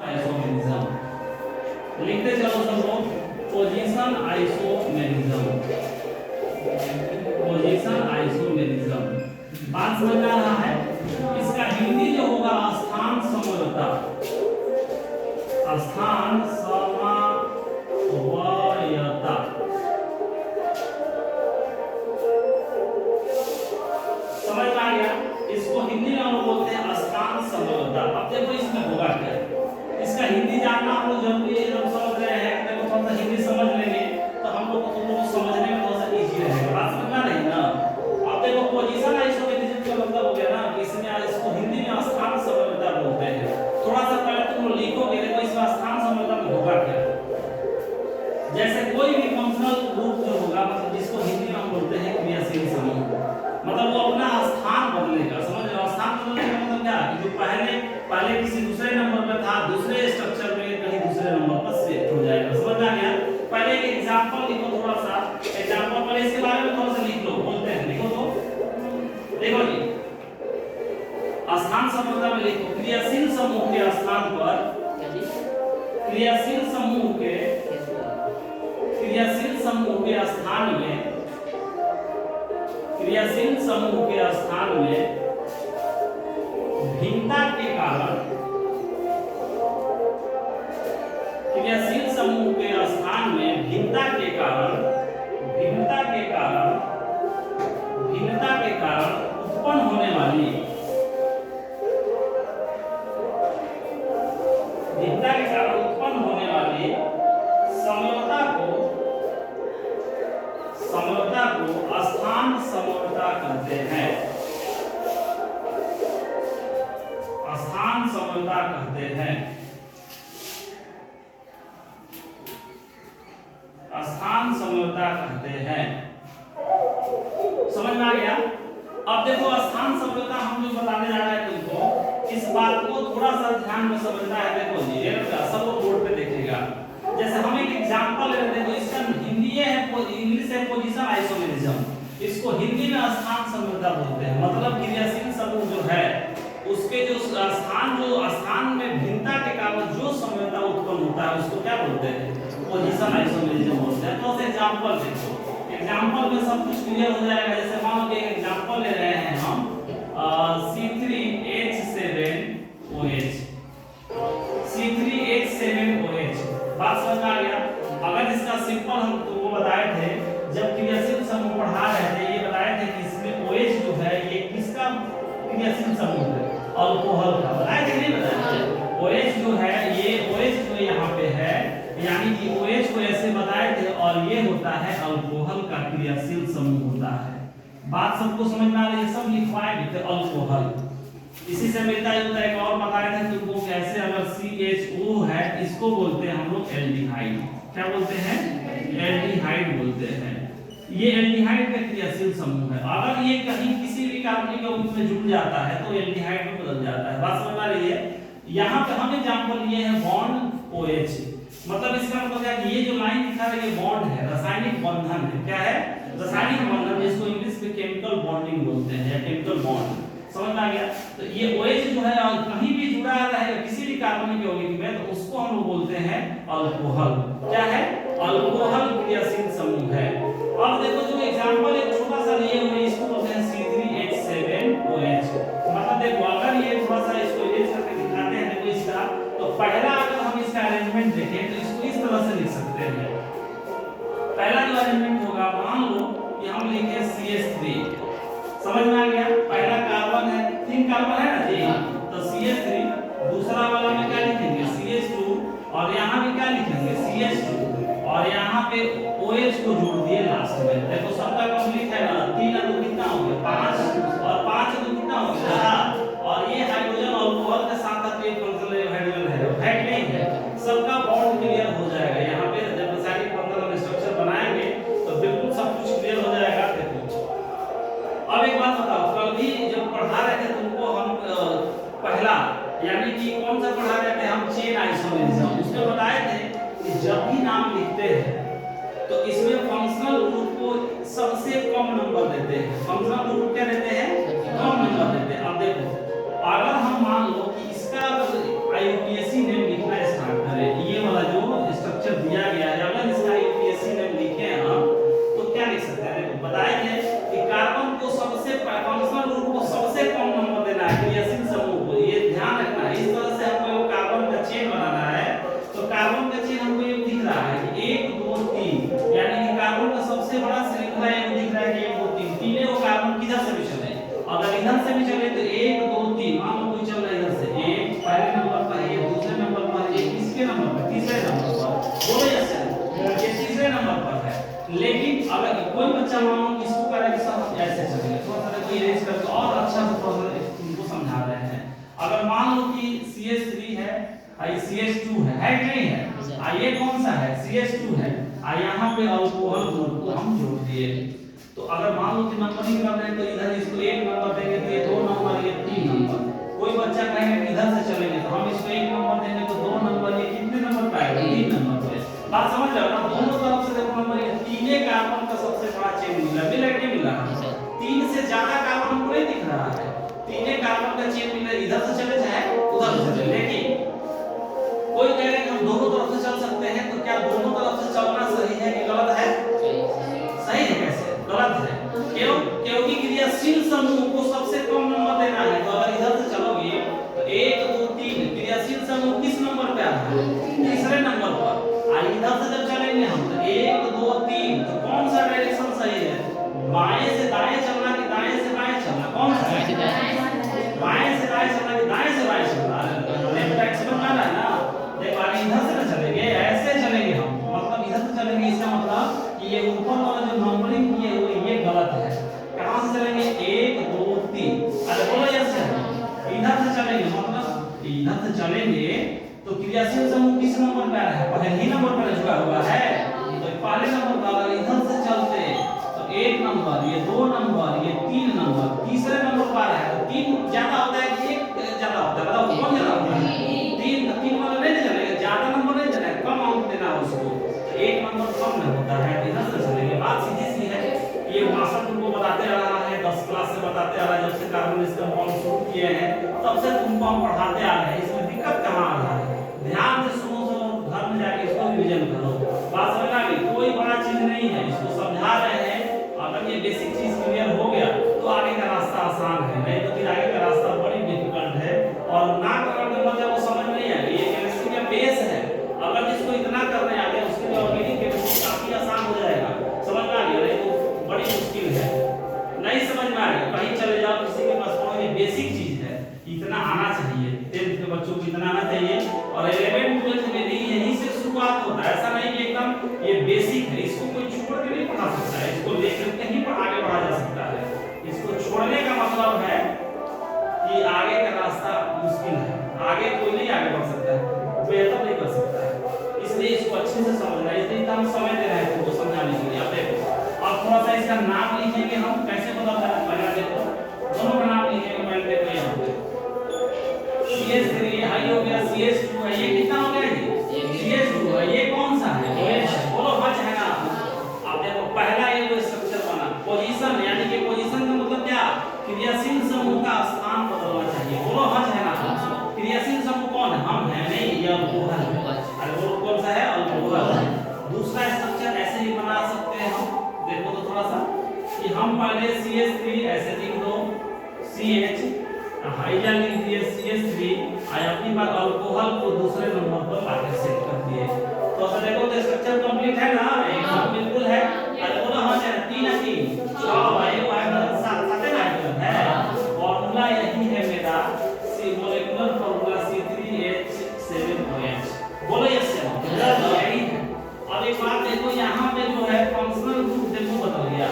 Isomerism लिखते चलो सब लोग। Position isomerism, position isomerism. बात समझ में आ रहा है? इसका हिंदी जो होगा स्थान समवर्ता, स्थान समवायता। समझ में आ गया? इसको हिंदी में हम बोलते हैं स्थान समवर्ता। अब देखो इसमें होगा क्या, इसका हिंदी जानना हम लोग जरूरी है। जब समझ रहे हैं कि देखो थोड़ा सा हिंदी समझ लेंगे तो हम लोग को तुम लोग को समझने में थोड़ा सा इजी रहेगा। बात समझ में आ रही ना? अब देखो पोजीशन आइसोमेरिज्म का मतलब हो गया ना कि इसमें इसको हिंदी में स्थान समवर्ता बोलते हैं। थोड़ा सा पहले तुम लोग लिखोगे, देखो इसमें स्थान समवर्ता में होगा क्या। जैसे कोई भी फंक्शनल ग्रुप जो होगा, मतलब जिसको हिंदी में हम बोलते हैं क्रियाशील समूह, मतलब वो अपना स्थान बदलेगा। समझ रहे हो? स्थान बदलने का मतलब क्या कि जो पहले किसी दूसरे नंबर पे था, दूसरे स्ट्रक्चर में कहीं दूसरे नंबर पर शिफ्ट हो जाएगा। समझ में आ गया? पहले एक एग्जांपल लिखो, थोड़ा सा एग्जांपल पहले इसके बारे में थोड़ा सा लिख लो। बोलते हैं, लिखो तो देखो जी, स्थान समवर्ता में लिखो क्रियाशील समूह के स्थान पर, क्रियाशील समूह के स्थान में, क्रियाशील समूह के स्थान में भिन्नता के कारण, क्रियाशील समूह के स्थान में भिन्नता के कारण उत्पन्न होने वाली, भिन्नता के कारण उत्पन्न होने वाली समवर्ता को स्थान समवर्ता कहते हैं। स्थान समवर्ता कहते हैं। स्थान समवर्ता कहते हैं। समझ में आ गया? अब देखो स्थान समवर्ता हम जो बताने जा रहे हैं तुमको, इस बात को थोड़ा सा ध्यान में समझना है। देखो जी, सब लोग बोर्ड पे देखेगा। जैसे हम एक एग्जांपल ले रहे हैं, इसका हिंदी है, इंग्लिश है पोजीशन आइसोमेरिज्म। इसको हिंदी में स्थान समवर्ता बोलते हैं। मतलब क्रियाशील समूह जो है उसके जो स्थान में भिन्नता के कारण जो समवर्ता उत्पन्न होता है उसको क्या बोलते हैं? पोजीशन आइसोमेरिज्म बोलते हैं। तो एग्जांपल देखो, एग्जांपल में सब कुछ क्लियर हो जाएगा। जैसे मान लो एक एग्जांपल ले रहे हैं हम C3H7OH, C3H7OH। बात समझ में आ गया? अगर इसका सिंपल हम तुमको बताए थे जब क्रियाशील समूह पढ़ा रहे थे, ये बताए थे कि इसमें OH जो है ये किसका क्रियाशील समूह है? अल्कोहल का। बताए थे नहीं बताए? OH जो है, ये OH जो यहाँ पे है, यानी कि OH को ऐसे बताए थे, और ये होता है अल्कोहल का क्रियाशील समूह होता है। बात सबको समझ में आ रही है? सब लिखवाए भी थे अल्कोहल। इसी से मिलता जुलता एक और बताए थे तुमको, कैसे अगर CHO है इसको बोलते हैं हम लोग एल्डिहाइड। क्या बोलते हैं? एल्डिहाइड बोलते हैं। ये एल्डिहाइड का क्रियाशील समूह है। अगर ये कहीं किसी भी कार्बनिक यौगिक में जुड़ जाता है तो एल्डिहाइड में बदल जाता है। बात समझ में आ रही है? यहाँ पे हम एग्जांपल लिए हैं बॉन्ड OH। मतलब इसका मतलब क्या कि ये जो लाइन दिखा रही है ये बॉन्ड है, रासायनिक बंधन है। क्या है? रासायनिक बंधन, जिसको इंग्लिश में केमिकल बॉन्डिंग बोलते हैं या केमिकल बॉन्ड। समझ में आ गया? तो ये OH जो है कहीं भी जुड़ा रहेगा किसी भी कार्बनिक यौगिक में तो उसको हम लोग बोलते हैं अल्कोहल। क्या है? अल्कोहल क्रियाशील समूह है। अब देखो जो एग्जांपल एक छोटा सा लिए हुए इसको बोलते हैं C3H7OH। मतलब देखो अगर ये थोड़ा सा इसको इरेज करके दिखाते हैं, देखो इसका तो पहला अगर हम इसका अरेंजमेंट देखें तो इसको इस तरह से लिख सकते हैं। पहला जो अरेंजमेंट होगा, मान लो कि हम लिखे CH3। समझ में आ गया? पहला कार्बन है, 3 कार्बन है ना जी, तो CH3। दूसरा वाला में क्या लिखेंगे? CH2। और यहाँ भी क्या लिखेंगे? CH2। और यहाँ पे OH को जोड़ दिए लास्ट में। देखो सबका कंप्लीट है ना? 3 और 2 कितना हो गया? 5। और 5 और 2 कितना हो गया? 7। और ये हाइड्रोजन अल्कोहल के साथ साथ एक फंक्शनल हाइड्रोजन है नहीं है? सबका बॉन्ड क्लियर हो जाएगा। यहाँ पे जब रासायनिक बंधन स्ट्रक्चर बनाएंगे तो बिल्कुल सब कुछ क्लियर हो जाएगा। देखो अब एक बात बताओ, कल भी जब पढ़ा रहे थे तुमको हम पहला यानी कि कौन सा पढ़ा रहे थे हम? Chain isomerism. उसमें बताए थे कि जब भी नाम लिखते हैं तो इसमें फंक्शनल ग्रुप को सबसे कम नंबर देते हैं। फंक्शनल ग्रुप क्या देते हैं? कम नंबर देते हैं। अब देखो अगर हम मान लो कि इसका IUPAC नेम लिखना बच्चा मानो कि इसको करें कि सब ऐसे चलेंगे, थोड़ा सा देखो इरेज करके और अच्छा से थोड़ा सा तुमको समझा रहे हैं। अगर मान लो कि CH3 है और CH2 है कि नहीं है, और ये कौन सा है CH2 है, और यहाँ पे अल्कोहल ग्रुप को हम जोड़ दिए। तो अगर मान लो कि नंबरिंग कर रहे हैं तो इधर इसको 1 नंबर देंगे तो ये 2 नंबर, ये 3 नंबर। कोई बच्चा कहेगा कि इधर से चलेंगे तो हम इसको 1 नंबर देंगे तो 2 नंबर, ये कितने नंबर पे आएगा 3 नंबर पे। बात समझ रहे हो ना, दोनों तरफ से देखो नंबर, ये तीने कार्बन का सबसे बड़ा चेन मिला, मिला कि नहीं मिला? 3 से ज्यादा कार्बन हमको नहीं दिख रहा है, तीने कार्बन का चेन मिला, इधर से चले चाहे उधर से चले। लेकिन कोई कहेगा कि हम दोनों तरफ से चल सकते हैं, तो क्या दोनों तरफ से चलना सही है कि गलत है? सही है। कैसे गलत है? क्यों? क्योंकि क्रियाशील समूह को सबसे कम नंबर देना है। तो अगर इधर से चलोगे तो 1 2 3 क्रियाशील समूह किस नंबर पे आ रहा है? तीसरे नंबर पर। और इधर से जब चलेंगे हम तो 1 2 3, तो कौन सा डायरेक्शन सही है? बाएं से दाएं चलना कि दाएं से बाएं चलना? कौन सा है? बाएं से दाएं चलना कि दाएं से बाएं चलना? लेफ्ट राइट से बनाना है ना। देखो इधर से ना चलेंगे, ऐसे चलेंगे हम, मतलब इधर से चलेंगे, इसका मतलब कि ये ऊपर वाला जो नंबरिंग किए हुए ये गलत है। कहां से चलेंगे? 1 2 3। अरे बोलो ऐसे इधर से चलेंगे, मतलब इधर से चलेंगे तो क्रियाशील समूह किस नंबर पे आ रहा है? पहले ही नंबर पर जुड़ा हुआ है, तो पहले नंबर पर अगर इधर से चलते तो 1 नंबर, ये 2 नंबर, ये 3 नंबर, तीसरे नंबर पर आ रहा है। तो 3 ज्यादा होता है कि 1 ज्यादा होता है? बताओ कौन ज्यादा होता है? 3 वाला नहीं चलेगा, ज्यादा नंबर नहीं चलेगा, कम अंक देना है उसको। 1 नंबर कम में होता है, इधर से चलेंगे। बात सीधी सी है, ये मास्टर तुमको बताते आ रहा है, 10 क्लास से बताते आ रहा है, जब से कार्बन इसका बॉन्ड शुरू किए हैं तब से तुमको हम पढ़ाते आ रहे हैं। इसमें दिक्कत कहां आ रहा है? ध्यान से सुनो, सब घर में जाके इसको रिवीजन करो। बात समझ आ गई? कोई बड़ा चीज नहीं है, इसको समझा रहे हैं। अगर ये बेसिक चीज क्लियर हो गया तो आगे का रास्ता आसान है, नहीं तो फिर आगे का रास्ता बड़ी डिफिकल्ट है। और ना करने के मतलब वो समझ नहीं आएगी। ये केमिस्ट्री का बेस है, अगर जिसको इतना करने आ गया उसके लिए ऑर्गेनिक केमिस्ट्री काफी आसान हो जाएगा। समझ में आ गया? नहीं तो बड़ी मुश्किल है, नहीं समझ में आ गया कहीं चले जाओ किसी के पास, ये बेसिक चीज है, इतना आना चाहिए। 10th के बच्चों को इतना आना चाहिए, और 11 12 में भी यहीं से शुरुआत होता है। ऐसा नहीं कि एकदम ये बेसिक है, इसको कोई छोड़ के नहीं पढ़ा सकता है, इसको लेकर के ही आगे बढ़ा जा सकता है। इसको छोड़ने का मतलब है कि आगे का रास्ता मुश्किल है, आगे कोई नहीं आगे बढ़ सकता है, बेहतर नहीं कर सकता है। इसलिए इसको अच्छे से समझना है, इसलिए हम समय दे रहे हैं तुमको समझाने के लिए। आप देखो, अब थोड़ा सा इसका नाम लिखेंगे हम, कैसे बदलता है पहले देखो, दोनों का नाम लिखेंगे। पहले देखो यहाँ पे CH3 हाई हो गया, CH2 है, ये कितना हो गया? ये CH2 है, ये कौन सा है? OH है। बोलो हच है ना। अब देखो पहला ये वो स्ट्रक्चर बना, पोजीशन, यानी कि पोजीशन का मतलब क्या? क्रियाशील समूह का स्थान बदलना चाहिए। बोलो हच है ना। क्रियाशील समूह कौन है? हम है नहीं, ये अल्कोहल है। अरे वो कौन सा है? अल्कोहल। दूसरा स्ट्रक्चर ऐसे ही बना सकते हैं हम, देखो तो थोड़ा सा कि हम पहले CH3 ऐसे लिख दो, CH हाइड्रोजन लिख दिए CH3, और अपनी बार अल्कोहल को दूसरे नंबर पर लाके सेट कर दिए। तो ऐसा देखो तो स्ट्रक्चर कंप्लीट है ना, एकदम बिल्कुल है। अरे बोलो हाँ है 3 है 3 6 भाई वो है 7 है ना है। फॉर्मूला यही है मेरा, सी मॉलिक्यूलर फॉर्मूला C3H7OH। बोलो यस है यही है। अब एक बात देखो, यहाँ पे जो है फंक्शनल ग्रुप देखो बदल गया,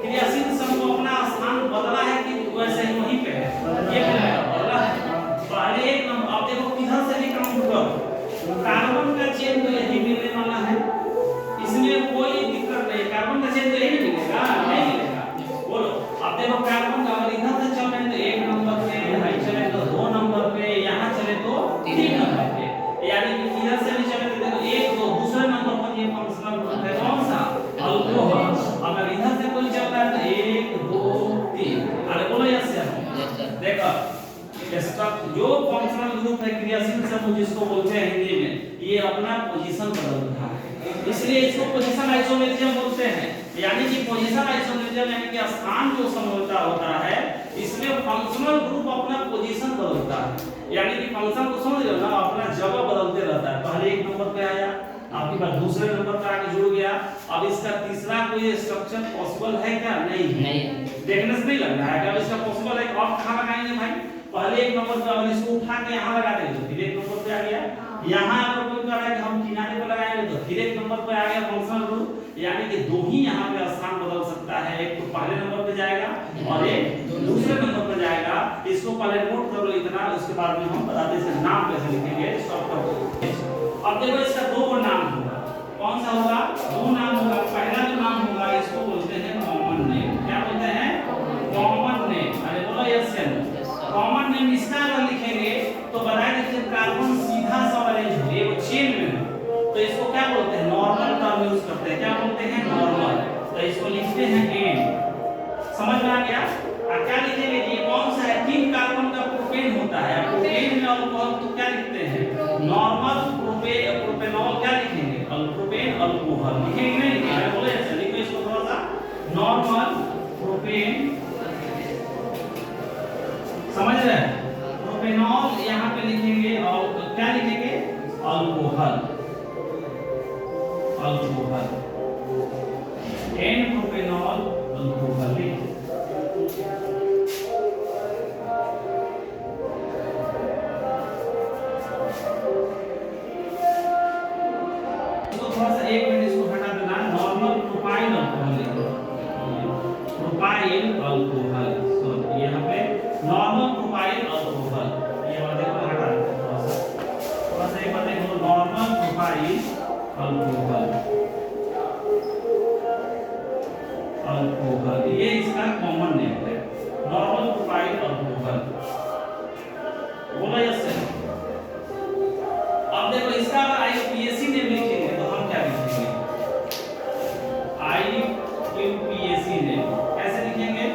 क्रियाशील समूह अपना स्थान बदला है कि वैसे ही वहीं पे है? ये बदला है। पहले 1 नंबर, अब देखो किधर से भी काउंट करो, कार्बन का चेन तो यही मिलने वाला है, इसमें कोई दिक्कत नहीं। कार्बन का चेन तो यही मिलेगा, नहीं मिलेगा? बोलो अब देखो कार्बन का अगर इधर से चले तो 1 नंबर पे, हाई चले तो 2 नंबर पे, यहाँ चले तो 3 नंबर पे, यानी कि इधर से भी चले तो देखो 1 2 दूसरे नंबर पर ये फंक्शनल ग्रुप है कौन सा? अल्कोहल। अगर इधर से कोई चल रहा है तो 1 2 3। अरे बोलो यस सर। देखो इसका जो फंक्शनल ग्रुप है क्रियाशील समूह जिसको बोलते हैं हिंदी में, ये अपना पोजीशन बदल रहा है, इसलिए इसको पोजीशन आइसोमेरिज्म बोलते हैं। यानी कि पोजीशन आइसोमेरिज्म यानी कि स्थान जो समरूपता होता है, इसमें फंक्शनल ग्रुप अपना पोजीशन बदलता है, यानी कि फंक्शन को समझ रहे हो ना, अपना जगह बदलते रहता है। पहले 1 नंबर पे आया, आपके पास दूसरे नंबर पर आके जुड़ गया, अब इसका तीसरा कोई स्ट्रक्चर पॉसिबल है क्या? नहीं देखने से नहीं लग रहा है। अब इसका पॉसिबल है, और कहां लगाएंगे भाई? पहले 1 नंबर पे, अगर इसको उठा के यहां लगा देंगे तो फिर 1 नंबर पे आ गया। यहां अगर कोई कह रहा है कि हम किनारे पर लगाएंगे तो फिर 1 नंबर पे आ गया फंक्शनल ग्रुप, यानी कि दो ही यहां पे स्थान बदल सकता एक तो पहले नंबर पे जाएगा और एक दूसरे नंबर पे जाएगा। इसको पहले नोट कर लो इतना, उसके बाद में हम बताते हैं नाम कैसे लिखेंगे। स्टॉप कर दो। अब देखो इसका दो नाम होगा। कौन सा होगा? दो नाम होगा। पहला जो नाम होगा इसको बोलते हैं कॉमन नेम। क्या बोलते हैं? Common name. अरे बोलो यस या नो? कॉमन नेम इसका अगर लिखेंगे तो बताया कि जब कार्बन सीधा सा अरेंज हो, ये चेन में हो, तो इसको क्या बोलते हैं? नॉर्मल टर्म यूज करते हैं। क्या बोलते हैं? नॉर्मल। तो इसको लिखते हैं एन। समझ में आ गया? और क्या लिखेंगे? ये कौन सा है? 3 कार्बन का प्रोपेन होता है। प्रोपेन में अल्कोहल तो क्या लिखते हैं? Normal propane propanol. क्या लिखेंगे? प्रोपेन अल्कोहल लिखेंगे नहीं लिखेंगे? बोले अच्छा लिखो इसको थोड़ा सा। नॉर्मल प्रोपेन, समझ रहे हैं? प्रोपेनॉल यहाँ पे लिखेंगे और क्या लिखेंगे? Alcohol. Alcohol n propanol alcohol. इसको थोड़ा सा एक मिनट इसको हटा देना। नॉर्मल प्रोपाइल अल्कोहल लिखो। प्रोपाइल अल्कोहल, सो यहाँ पे नॉर्मल प्रोपाइल अल्कोहल। ये बात देखो हटा दो थोड़ा सा एक बात देखो। नॉर्मल प्रोपाइल अल्कोहल, अल्कोहल ये इसका कॉमन नेम है। Normal propyl alcohol. बोला यस सर? अब देखो इसका अगर आईयूपीएसी नेम लिखेंगे तो हम क्या लिखेंगे? आईयूपीएसी नेम कैसे लिखेंगे?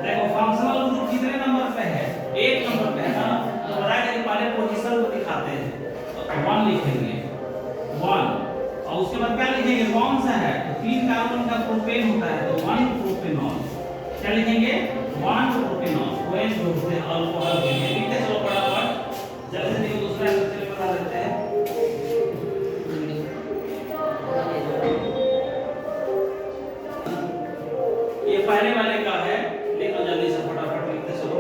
देखो फंक्शनल ग्रुप कितने नंबर पे है? 1 नंबर पे है ना। तो बताया कि पहले पोजीशन को दिखाते हैं तो 1 लिखेंगे। 1 और उसके बाद क्या लिखेंगे? कौन सा है? तो 3 कार्बन का प्रोपेन होता है तो 1 प्रोपेनॉल। क्या लिखेंगे? 1 प्रोपेनॉल। कोई बोलते हैं अल्कोहल के लिए। लिखते चलो फटाफट जल्दी से दूसरा आंसर बता देते हैं। ये पहले वाले का है, लिख लो जल्दी से फटाफट लिखते चलो।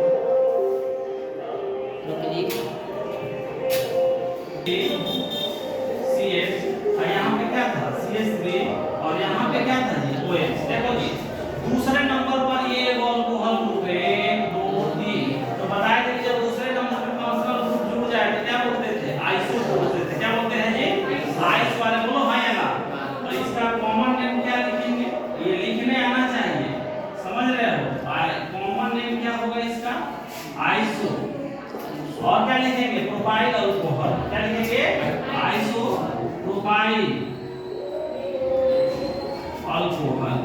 CH और यहाँ पे क्या था? CH3 और यहाँ पे क्या था जी? OH। देखो जी दूसरे नंबर पर ये अल्कोहल ग्रुप है 1 2 3। तो बताया था कि जब दूसरे नंबर पे फंक्शनल ग्रुप जुड़ जाए तो क्या बोलते थे? आइसो बोलते थे। क्या बोलते हैं जी? आइस वाले। बोलो हाँ या ना? तो इसका कॉमन नेम क्या लिखेंगे? ये लिखने आना चाहिए, समझ रहे हो? कॉमन नेम क्या होगा इसका? आइसो। और क्या लिखेंगे? Propyl alcohol. क्या लिखेंगे? Iso propyl alcohol.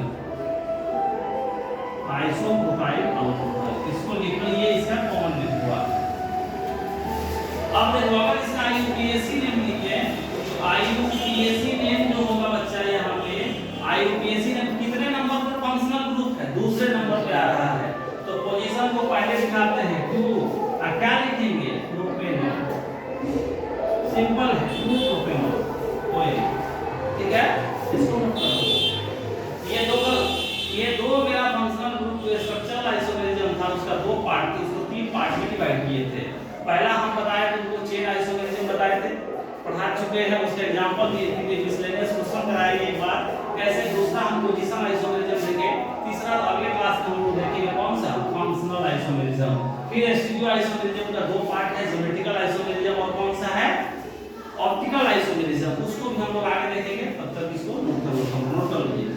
Iso propyl alcohol इसको लिख लो। ये इसका कॉमन नेम हुआ। अब देखो अगर इसका आईयूपीएसी नेम लिखे तो आईयूपीएसी नेम जो होगा बच्चा यहाँ पे आईयूपीएसी नेम कितने नंबर पर फंक्शनल ग्रुप है? दूसरे नंबर पे आ रहा है तो पोजीशन को पहले दिखाते हैं 2 और क्या लिखेंगे? प्रोपेनॉल। सिंपल है 2 प्रोपेनॉल। ओए ठीक है, इसको नोट कर लो। ये दो मेरा फंक्शनल ग्रुप स्ट्रक्चरल आइसोमेरिज्म था, उसका 2 पार्ट थे, उसको 3 पार्ट में डिवाइड किए थे। पहला हम बताया थे उनको चेन आइसोमेरिज्म बताए थे, पढ़ा चुके हैं, उसके एग्जांपल दिए थे, मिसलेनियस क्वेश्चन कराएंगे एक बार कैसे। दूसरा हम पोजीशन आइसोमेरिज्म देंगे। तीसरा अगले क्लास में हम लोग देखेंगे कौन सा? Functional isomerism. फिर स्टीरियो आइसोमेरिज्म का 2 पार्ट है, ज्योमेट्रिकल आइसोमेरिज्म और कौन सा है? Optical isomerism. उसको भी हम लोग आगे देखेंगे। तब तक इसको नोट कर लो।